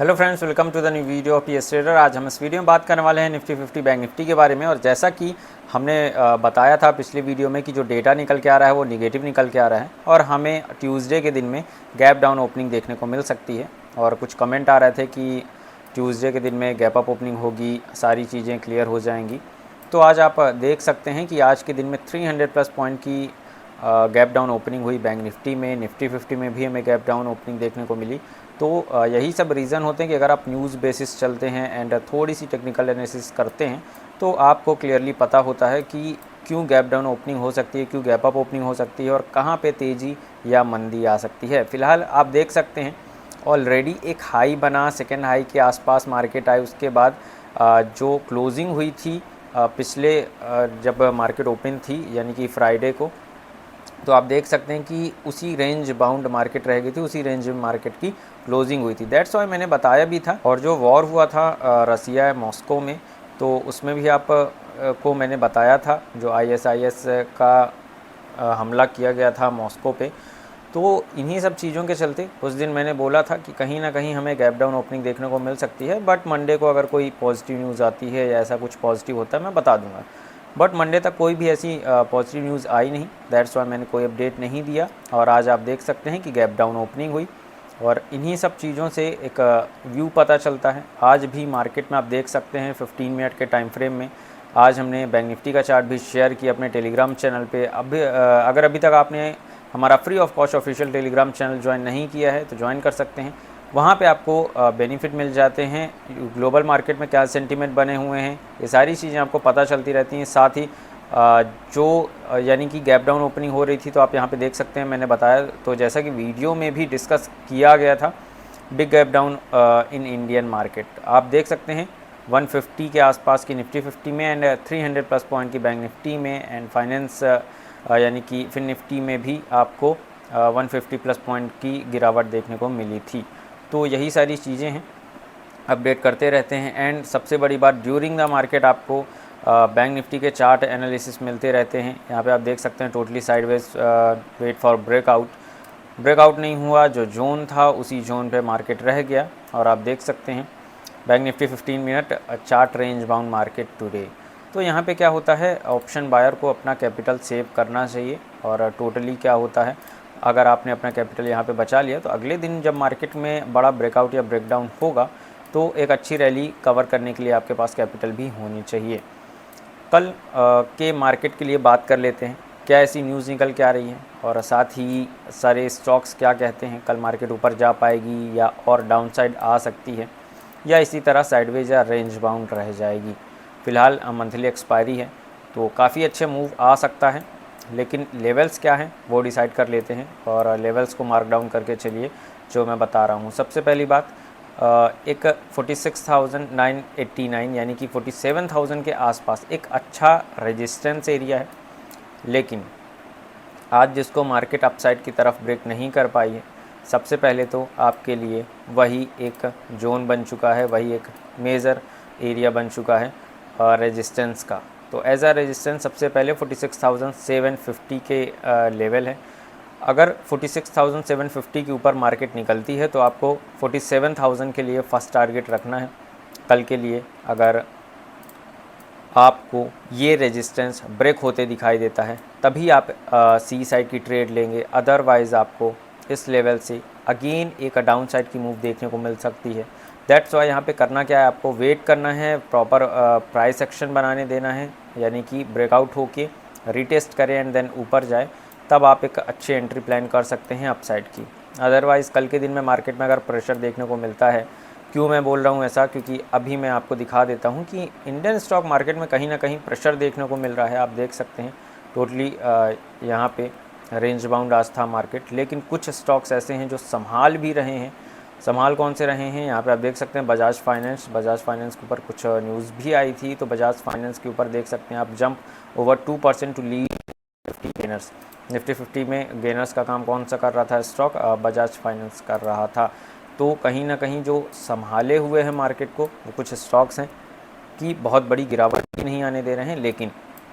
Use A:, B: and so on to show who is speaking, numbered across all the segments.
A: Hello friends, welcome to the new video of PS trader. आज हम इस video में बात करने वाले हैं निफ्टी 50 बैंक निफ्टी के बारे में। और जैसा कि हमने बताया था पिछले वीडियो में कि जो डेटा निकल के आ रहा है वो निगेटिव निकल के आ रहा है और हमें ट्यूसडे के दिन में गैप डाउन ओपनिंग देखने को मिल सकती है। और कुछ कमेंट आ रहे थे कि ट्यूसडे के दिन में गैप अप ओपनिंग होगी, सारी चीज़ें क्लियर हो जाएंगी। तो आज आप देख सकते हैं कि आज के दिन में 300 प्लस पॉइंट की गैप डाउन ओपनिंग हुई बैंक निफ्टी में। निफ्टी 50 में भी हमें गैप डाउन ओपनिंग देखने को मिली। तो यही सब रीज़न होते हैं कि अगर आप न्यूज़ बेसिस चलते हैं एंड थोड़ी सी टेक्निकल एनालिसिस करते हैं तो आपको क्लियरली पता होता है कि क्यों गैप डाउन ओपनिंग हो सकती है, क्यों गैप अप ओपनिंग हो सकती है और कहाँ पे तेज़ी या मंदी आ सकती है। फ़िलहाल आप देख सकते हैं ऑलरेडी एक हाई बना, सेकेंड हाई के आसपास मार्केट आई। उसके बाद जो क्लोजिंग हुई थी पिछले जब मार्केट ओपन थी यानी कि फ्राइडे को, तो आप देख सकते हैं कि उसी रेंज बाउंड मार्केट रह गई थी, उसी रेंज में मार्केट की क्लोजिंग हुई थी। दैट्स वाई मैंने बताया भी था। और जो वॉर हुआ था रसिया मॉस्को में, तो उसमें भी आप को मैंने बताया था जो ISIS का हमला किया गया था मॉस्को पे। तो इन्हीं सब चीज़ों के चलते उस दिन मैंने बोला था कि कहीं ना कहीं हमें गैप डाउन ओपनिंग देखने को मिल सकती है। बट मंडे को अगर कोई पॉजिटिव न्यूज़ आती है या ऐसा कुछ पॉजिटिव होता है मैं बता दूंगा। बट मंडे तक कोई भी ऐसी पॉजिटिव न्यूज़ आई नहीं। दैट्स वाई मैंने कोई अपडेट नहीं दिया। और आज आप देख सकते हैं कि गैप डाउन ओपनिंग हुई और इन्हीं सब चीज़ों से एक व्यू पता चलता है। आज भी मार्केट में आप देख सकते हैं 15 मिनट के टाइम फ्रेम में आज हमने बैंक निफ्टी का चार्ट भी शेयर किया अपने टेलीग्राम चैनल पे। अगर अभी तक आपने हमारा free of cost official Telegram channel join नहीं किया है तो ज्वाइन कर सकते हैं। वहाँ पे आपको बेनिफिट मिल जाते हैं, ग्लोबल मार्केट में क्या सेंटीमेंट बने हुए हैं, ये सारी चीज़ें आपको पता चलती रहती हैं। साथ ही जो यानी कि गैप डाउन ओपनिंग हो रही थी तो आप यहाँ पे देख सकते हैं, मैंने बताया तो जैसा कि वीडियो में भी डिस्कस किया गया था, big gap down in Indian market. आप देख सकते हैं 150 के आसपास की निफ्टी 50 में एंड 300 प्लस पॉइंट की बैंक निफ्टी में एंड फाइनेंस यानी कि फिन निफ्टी में भी आपको 150 प्लस पॉइंट की गिरावट देखने को मिली थी। तो यही सारी चीज़ें हैं, अपडेट करते रहते हैं। एंड सबसे बड़ी बात, ड्यूरिंग द मार्केट आपको बैंक निफ्टी के चार्ट एनालिसिस मिलते रहते हैं। यहाँ पे आप देख सकते हैं totally sideways wait for breakout नहीं हुआ, जो जोन था उसी जोन पे मार्केट रह गया। और आप देख सकते हैं bank Nifty 15 minute chart range bound market today. तो यहाँ पे क्या होता है, ऑप्शन बायर को अपना कैपिटल सेव करना चाहिए। और टोटली क्या होता है, अगर आपने अपना कैपिटल यहाँ पे बचा लिया तो अगले दिन जब मार्केट में बड़ा ब्रेकआउट या ब्रेकडाउन होगा तो एक अच्छी रैली कवर करने के लिए आपके पास कैपिटल भी होनी चाहिए। कल के मार्केट के लिए बात कर लेते हैं, क्या ऐसी न्यूज़ निकल के आ रही है और साथ ही सारे स्टॉक्स क्या कहते हैं, कल मार्केट ऊपर जा पाएगी या और डाउनसाइड आ सकती है या इसी तरह साइडवेज या रेंज बाउंड रह जाएगी। फ़िलहाल मंथली एक्सपायरी है तो काफ़ी अच्छे मूव आ सकता है, लेकिन लेवल्स क्या हैं वो डिसाइड कर लेते हैं और लेवल्स को मार्क डाउन करके चलिए जो मैं बता रहा हूँ। सबसे पहली बात, एक 46,989 यानी कि 47,000 के आसपास एक अच्छा रेजिस्टेंस एरिया है। लेकिन आज जिसको मार्केट अपसाइड की तरफ ब्रेक नहीं कर पाई है, सबसे पहले तो आपके लिए वही एक जोन बन चुका है, वही एक मेजर एरिया बन चुका है रेजिस्टेंस का। तो एज अ रेजिस्टेंस सबसे पहले 46,750 के लेवल है। अगर 46,750 के ऊपर मार्केट निकलती है तो आपको 47,000 के लिए फर्स्ट टारगेट रखना है कल के लिए। अगर आपको ये रेजिस्टेंस ब्रेक होते दिखाई देता है तभी आप सी साइड की ट्रेड लेंगे, अदरवाइज़ आपको इस लेवल से अगेन एक डाउन साइड की मूव देखने को मिल सकती है। दैट्स वाई यहाँ पे करना क्या है, आपको वेट करना है, प्रॉपर प्राइस एक्शन बनाने देना है, यानी कि ब्रेकआउट होके रीटेस्ट करें एंड देन ऊपर जाए, तब आप एक अच्छे एंट्री प्लान कर सकते हैं अपसाइड की। अदरवाइज़ कल के दिन में मार्केट में अगर प्रेशर देखने को मिलता है, क्यों मैं बोल रहा हूँ ऐसा, क्योंकि अभी मैं आपको दिखा देता हूँ कि इंडियन स्टॉक मार्केट में कहीं ना कहीं प्रेशर देखने को मिल रहा है। आप देख सकते हैं टोटली यहाँ पे रेंज बाउंड आज था मार्केट, लेकिन कुछ स्टॉक्स ऐसे हैं जो संभाल भी रहे हैं। संभाल कौन से रहे हैं, यहाँ पे आप देख सकते हैं बजाज फाइनेंस के ऊपर कुछ न्यूज़ भी आई थी, तो बजाज फाइनेंस के ऊपर देख सकते हैं आप jump over 2% to lead 50 gainers. Nifty 50 में गेनर्स का काम कौन सा कर रहा था, स्टॉक बजाज फाइनेंस कर रहा था। तो कहीं ना कहीं जो संभाले हुए हैं मार्केट को वो कुछ स्टॉक्स हैं कि बहुत बड़ी गिरावट भी नहीं आने दे रहे हैं। लेकिन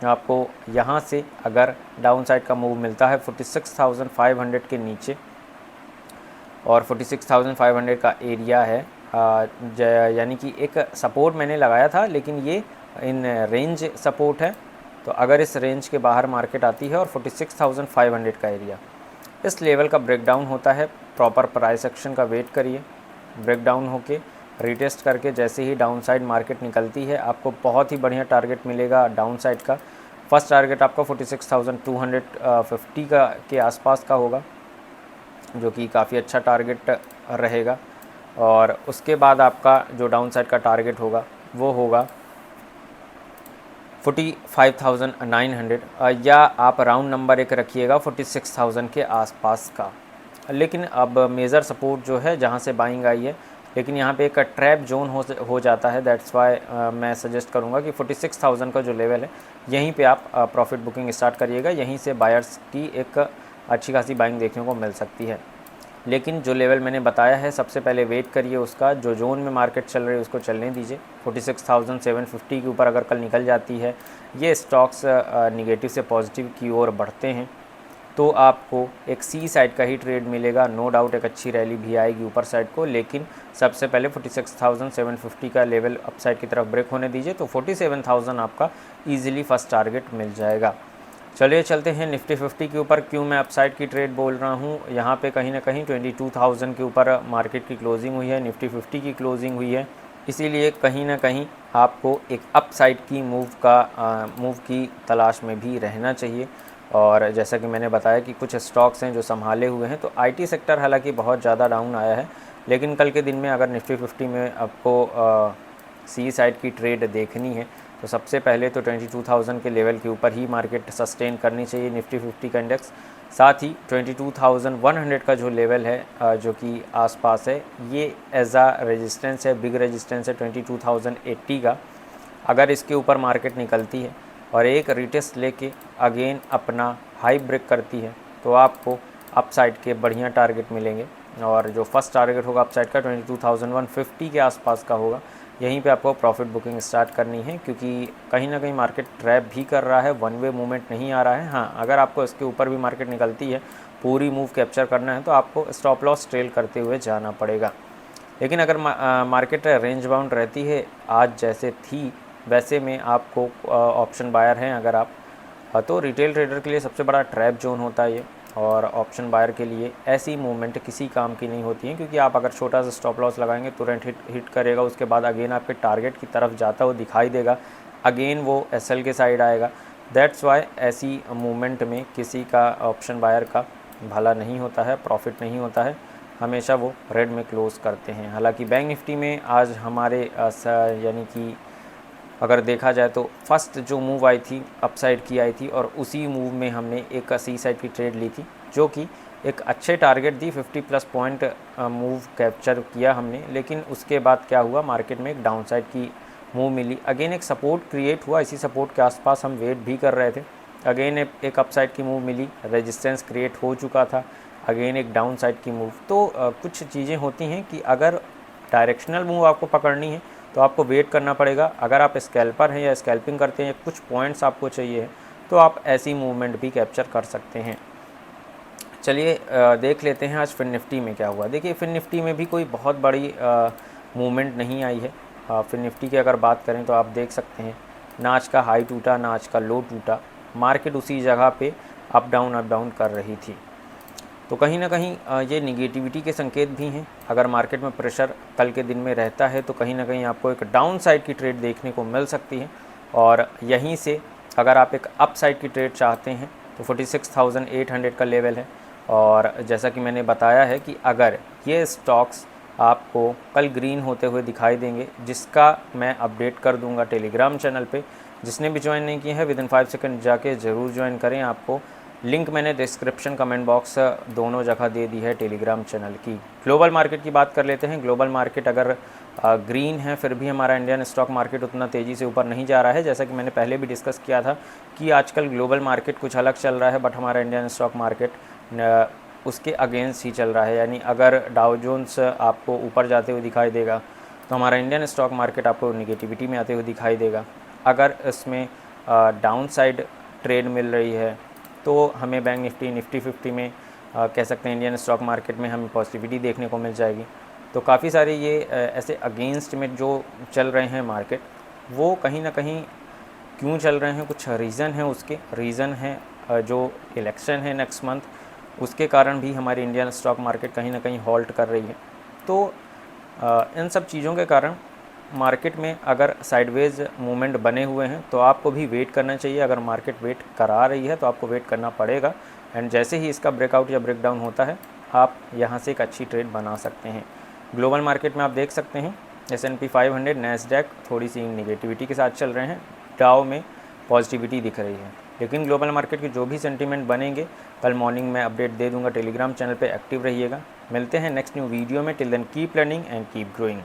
A: आपको यहाँ से अगर डाउन साइड का मूव मिलता है 46,500 के नीचे, और 46,500 का एरिया है यानी कि एक सपोर्ट मैंने लगाया था, लेकिन ये इन रेंज सपोर्ट है। तो अगर इस रेंज के बाहर मार्केट आती है और 46,500 का एरिया, इस लेवल का ब्रेकडाउन होता है, प्रॉपर प्राइस एक्शन का वेट करिए। ब्रेकडाउन होके रीटेस्ट करके जैसे ही डाउन साइड मार्केट निकलती है, आपको बहुत ही बढ़िया टारगेट मिलेगा डाउन साइड का। फर्स्ट टारगेट आपका 46,250 का के आसपास का होगा, जो कि काफ़ी अच्छा टारगेट रहेगा। और उसके बाद आपका जो डाउन साइड का टारगेट होगा वो होगा 45,900, या आप राउंड नंबर एक रखिएगा 46,000 के आसपास का। लेकिन अब मेजर सपोर्ट जो है जहाँ से बाइंग आई है, लेकिन यहाँ पे एक ट्रैप जोन हो जाता है। दैट्स वाई मैं सजेस्ट करूँगा कि 46,000 का जो लेवल है, यहीं पे आप प्रॉफिट बुकिंग स्टार्ट करिएगा। यहीं से बायर्स की एक अच्छी खासी बाइंग देखने को मिल सकती है। लेकिन जो लेवल मैंने बताया है, सबसे पहले वेट करिए उसका। जो जोन में मार्केट चल रही है उसको चलने दीजिए। 46,750 के ऊपर अगर कल निकल जाती है, ये स्टॉक्स निगेटिव से पॉजिटिव की ओर बढ़ते हैं, तो आपको एक सी साइड का ही ट्रेड मिलेगा। नो डाउट एक अच्छी रैली भी आएगी ऊपर साइड को, लेकिन सबसे पहले 46,750 का लेवल अप साइड की तरफ ब्रेक होने दीजिए, तो 47,000 आपका ईजिली फर्स्ट टारगेट मिल जाएगा। चलिए चलते हैं निफ्टी 50 के ऊपर। क्यों मैं अपसाइड की ट्रेड बोल रहा हूँ, यहाँ पे कहीं ना कहीं 22,000 के ऊपर मार्केट की क्लोजिंग हुई है, निफ्टी 50 की क्लोजिंग हुई है, इसीलिए कहीं ना कहीं आपको एक अपसाइड की मूव की तलाश में भी रहना चाहिए। और जैसा कि मैंने बताया कि कुछ स्टॉक्स हैं जो संभाले हुए हैं, तो आईटी सेक्टर हालांकि बहुत ज़्यादा डाउन आया है, लेकिन कल के दिन में अगर निफ्टी 50 में आपको सी साइड की ट्रेड देखनी है, तो सबसे पहले तो 22,000 के लेवल के ऊपर ही मार्केट सस्टेन करनी चाहिए निफ्टी 50 का इंडेक्स। साथ ही 22,100 का जो लेवल है जो कि आसपास है, ये एज आ रेजिस्टेंस है, बिग रेजिस्टेंस है 22,080 का। अगर इसके ऊपर मार्केट निकलती है और एक रिटेस्ट लेके अगेन अपना हाई ब्रेक करती है, तो आपको अपसाइड के बढ़िया टारगेट मिलेंगे। और जो फर्स्ट टारगेट होगा अपसाइड का 22,150 के आसपास का होगा। यहीं पे आपको प्रॉफिट बुकिंग स्टार्ट करनी है, क्योंकि कहीं ना कहीं मार्केट ट्रैप भी कर रहा है, वन वे मूवमेंट नहीं आ रहा है। हाँ, अगर आपको इसके ऊपर भी मार्केट निकलती है, पूरी मूव कैप्चर करना है, तो आपको स्टॉप लॉस ट्रेल करते हुए जाना पड़ेगा। लेकिन अगर मार्केट रेंज बाउंड रहती है, आज जैसे थी वैसे में आपको ऑप्शन बायर हैं अगर आप, तो रिटेल ट्रेडर के लिए सबसे बड़ा ट्रैप जोन होता है ये। और ऑप्शन बायर के लिए ऐसी मूवमेंट किसी काम की नहीं होती है, क्योंकि आप अगर छोटा सा स्टॉप लॉस लगाएंगे, तुरंत हिट करेगा, उसके बाद अगेन आपके टारगेट की तरफ जाता हुआ दिखाई देगा, अगेन वो एसएल के साइड आएगा। दैट्स वाई ऐसी मूवमेंट में किसी का ऑप्शन बायर का भला नहीं होता है, प्रॉफिट नहीं होता है, हमेशा वो रेड में क्लोज़ करते हैं। हालांकि बैंक निफ्टी में आज हमारे यानी कि अगर देखा जाए तो फर्स्ट जो मूव आई थी अपसाइड की आई थी, और उसी मूव में हमने एक सी साइड की ट्रेड ली थी, जो कि एक अच्छे टारगेट दी, 50+ पॉइंट मूव कैप्चर किया हमने। लेकिन उसके बाद क्या हुआ, मार्केट में एक डाउन साइड की मूव मिली, अगेन एक सपोर्ट क्रिएट हुआ, इसी सपोर्ट के आसपास हम वेट भी कर रहे थे, अगेन एक अपसाइड की मूव मिली, रेजिस्टेंस क्रिएट हो चुका था, अगेन एक डाउन साइड की मूव। तो कुछ चीज़ें होती हैं कि अगर डायरेक्शनल मूव आपको पकड़नी है तो आपको वेट करना पड़ेगा। अगर आप स्कैल्पर हैं या स्कैल्पिंग करते हैं, कुछ पॉइंट्स आपको चाहिए, तो आप ऐसी मूवमेंट भी कैप्चर कर सकते हैं। चलिए देख लेते हैं आज फिन निफ्टी में क्या हुआ। देखिए, फिन निफ्टी में भी कोई बहुत बड़ी मूवमेंट नहीं आई है। फिन निफ्टी की अगर बात करें तो आप देख सकते हैं, ना आज का हाई टूटा, ना आज का लो टूटा, मार्केट उसी जगह पे अप डाउन कर रही थी। तो कहीं ना कहीं ये निगेटिविटी के संकेत भी हैं। अगर मार्केट में प्रेशर कल के दिन में रहता है, तो कहीं ना कहीं आपको एक डाउन साइड की ट्रेड देखने को मिल सकती है। और यहीं से अगर आप एक अप साइड की ट्रेड चाहते हैं, तो 46,800 का लेवल है। और जैसा कि मैंने बताया है कि अगर ये स्टॉक्स आपको कल ग्रीन होते हुए दिखाई देंगे, जिसका मैं अपडेट कर दूंगा टेलीग्राम चैनल पे। जिसने भी ज्वाइन नहीं किया है, विदिन 5 सेकंड जाके ज़रूर ज्वाइन करें। आपको लिंक मैंने डिस्क्रिप्शन कमेंट बॉक्स दोनों जगह दे दी है टेलीग्राम चैनल की। ग्लोबल मार्केट की बात कर लेते हैं। ग्लोबल मार्केट अगर ग्रीन है, फिर भी हमारा इंडियन स्टॉक मार्केट उतना तेज़ी से ऊपर नहीं जा रहा है। जैसा कि मैंने पहले भी डिस्कस किया था कि आजकल ग्लोबल मार्केट कुछ अलग चल रहा है, बट हमारा इंडियन स्टॉक मार्केट उसके अगेंस्ट ही चल रहा है। यानी अगर डाउ जोन्स आपको ऊपर जाते हुए दिखाई देगा, तो हमारा इंडियन स्टॉक मार्केट आपको निगेटिविटी में आते हुए दिखाई देगा। अगर इसमें डाउन साइड ट्रेड मिल रही है, तो हमें बैंक निफ्टी 50 में कह सकते हैं इंडियन स्टॉक मार्केट में हमें पॉजिटिविटी देखने को मिल जाएगी। तो काफ़ी सारे ये ऐसे अगेंस्ट में जो चल रहे हैं मार्केट, वो कहीं ना कहीं क्यों चल रहे हैं, कुछ रीज़न है। उसके रीज़न है जो इलेक्शन है नेक्स्ट मंथ, उसके कारण भी हमारी इंडियन स्टॉक मार्केट कहीं ना कहीं हॉल्ट कर रही है। तो इन सब चीज़ों के कारण मार्केट में अगर साइडवेज मूवमेंट बने हुए हैं तो आपको भी वेट करना चाहिए। अगर मार्केट वेट करा रही है तो आपको वेट करना पड़ेगा, एंड जैसे ही इसका ब्रेकआउट या ब्रेकडाउन होता है आप यहाँ से एक अच्छी ट्रेड बना सकते हैं। ग्लोबल मार्केट में आप देख सकते हैं S&P 500, नैस्डैक थोड़ी सी नेगेटिविटी के साथ चल रहे हैं, डाउ में पॉजिटिविटी दिख रही है। लेकिन ग्लोबल मार्केट के जो भी सेंटीमेंट बनेंगे कल मॉर्निंग में अपडेट दे दूंगा। टेलीग्राम चैनल पे एक्टिव रहिएगा। मिलते हैं नेक्स्ट न्यू वीडियो में। Till then keep learning and keep growing.